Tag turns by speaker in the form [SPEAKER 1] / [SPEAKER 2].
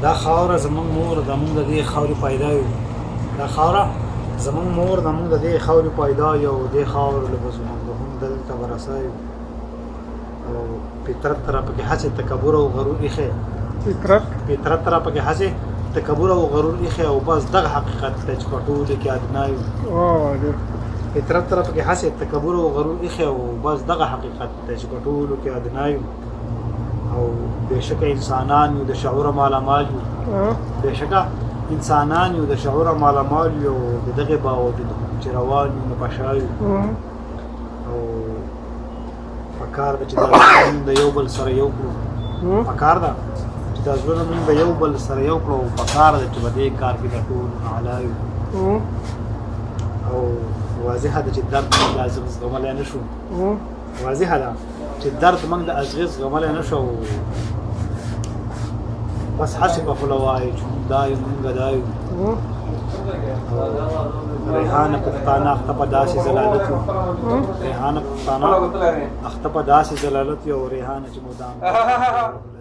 [SPEAKER 1] دا خاوره زمونږ مور د مونږ د دې خاورې پیدا یو دا خاوره زمونږ مور د مونږ د دې خاورې پیدا یو دې خاورې له به زمونږ هم دلته ورسه یو او فطرت را پکې هسې تکبر او غرور ایښی فطرت را پکې هسې تکبر او غرور ایښی او بس دغه حقیقت دی چې په ټولو کې ادنا یو فطرت را پکې هسې تکبر او غرور ایښی او بس دغه حقیقت دی چې په ټولو کې ادنا یو او بېشکه انسانان یو د شعور مالامال یو بېشکه انسانان یو د شعور مالامال یو د دغې باوجود چې روان یو نو په شا یو او پکار ده چې دا زړونه د یو بل سره یو کړو پکار ده چې دا زړونه موږ د یو بل سره یو کړو پکار ده چې په دې کار کې د ټولو نه اعلی یو او واضحه ده چې درد موږ د ازغ زغملی نه شو واضحه ده چې درد موږ د ازغ زغملی نه شو بس هسې په خوله وایو چې موږ دا یو موږ دا یو ریحانه پښتانه اخته په داسې ضلالت یو ریحانه پښتانه اخته په داسې ضلالت یو ریحانه چې مدام